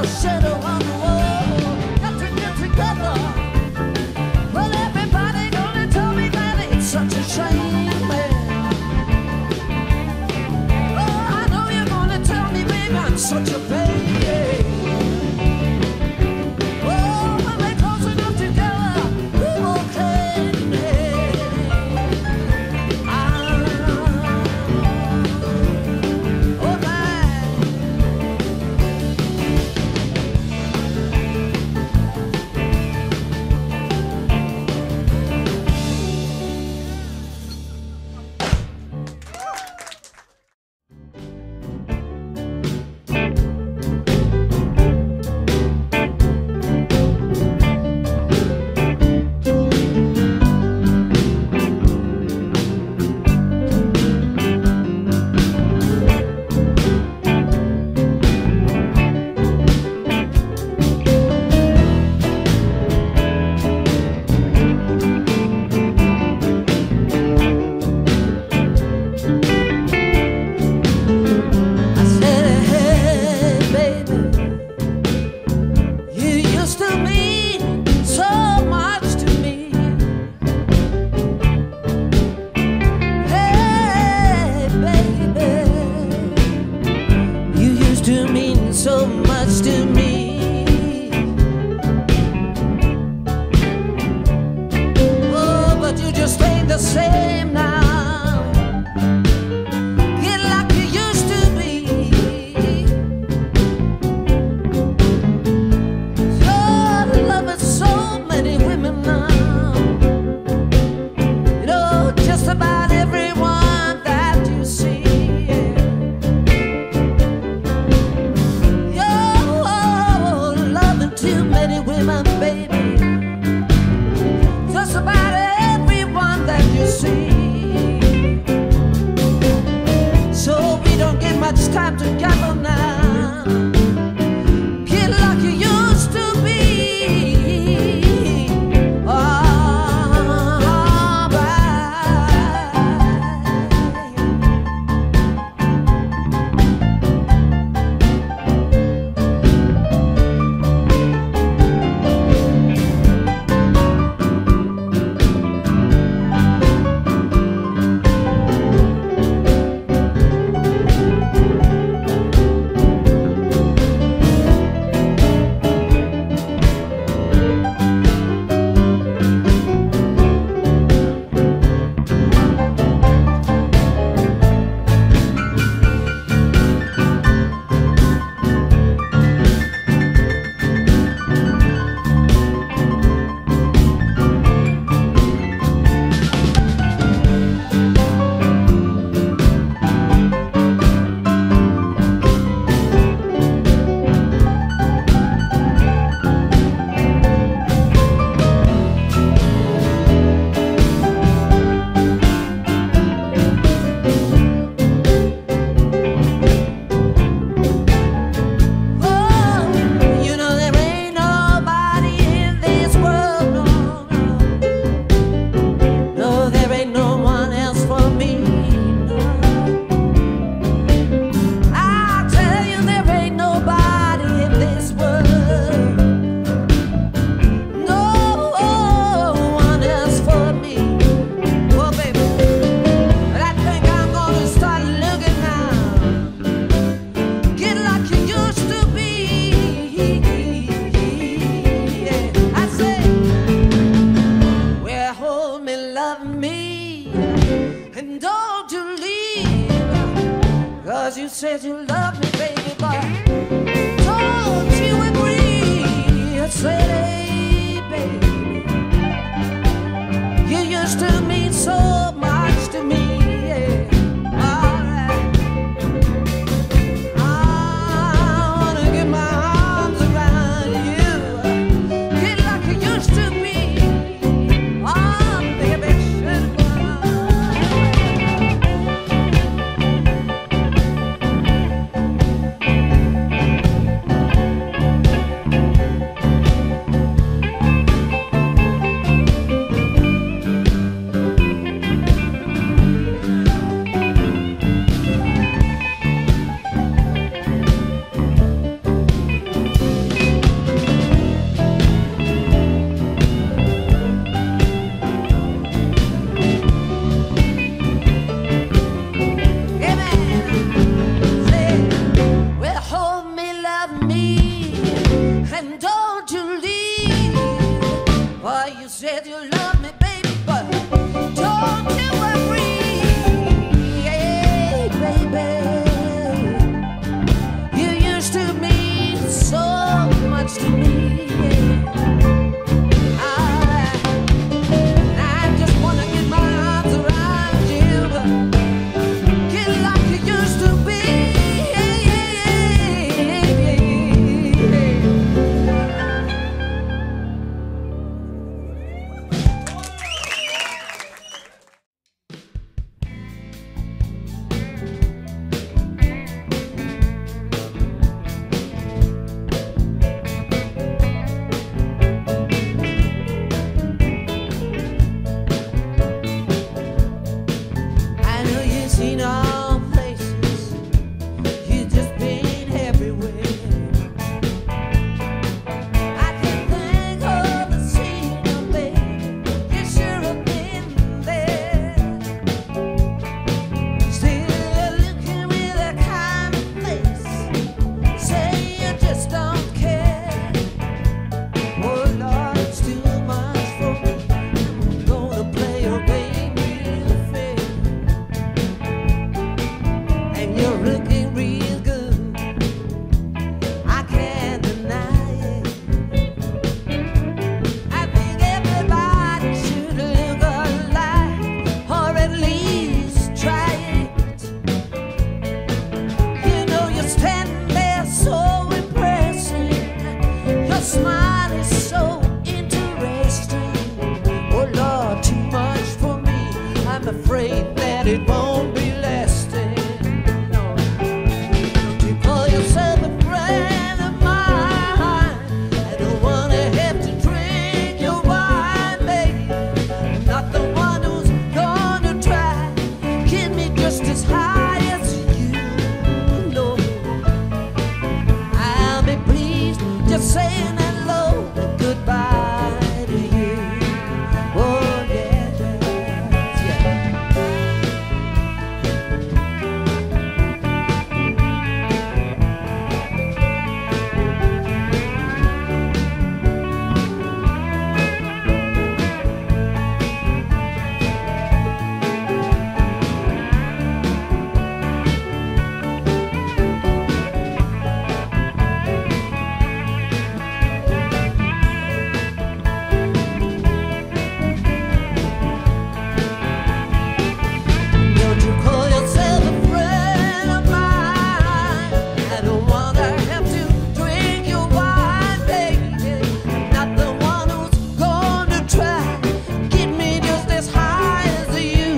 a shadow on the wall. Got to get together. Well, everybody gonna tell me that it's such a shame, man. Oh, I know you're gonna tell me, baby, I'm such a pain. So much to me. Oh, but you just ain't the same now. Get like you used to be. You're loving so many women now. You know, just about everyone that you see. Too many women, baby. Just about everyone that you see. So we don't get much time together now. Get like you used to be. You said you love me, baby, but don't you agree? I said, hey, baby, you used to mean so much to me. Yeah. All right. I wanna get my arms around you, get like you used to be. Oh, baby, should smile is so interesting. Oh Lord, too much for me. I'm afraid that it won't be lasting. No. Don't you call yourself a friend of mine? I don't wanna have to drink your wine, baby. I'm not the one who's gonna try get me just as high as you. No, I'll be pleased just saying hello and goodbye to you. Oh yeah, yeah. Don't you call yourself a friend of mine? I don't wanna have to drink your wine, baby. I'm not the one who's gonna try get me just as high as you.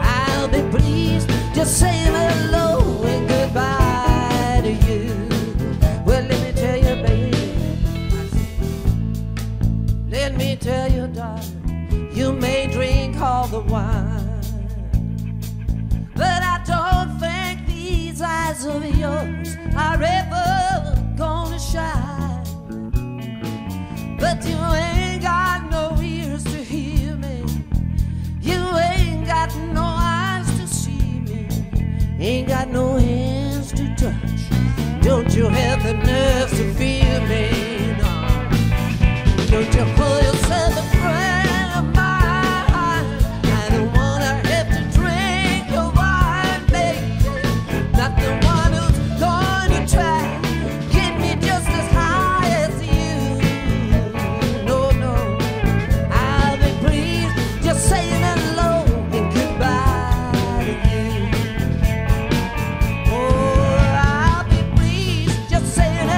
I'll be pleased just saying hello and goodbye to you. Well, let me tell you, baby. Let me tell you, darling. You may drink all the wine, but I don't think these eyes of yours are ever gonna shine. But you ain't got no ears to hear me. You ain't got no eyes to see me. Ain't got no hands to touch. Don't you have the nerve to feel me? No. Don't you pull yourself a friend of mine? I don't wanna have to drink your wine, baby. Not the one who's gonna try get me just as high as you. No, no, I'll be pleased just saying hello and goodbye to you. Oh, I'll be pleased just saying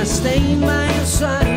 staying by your side.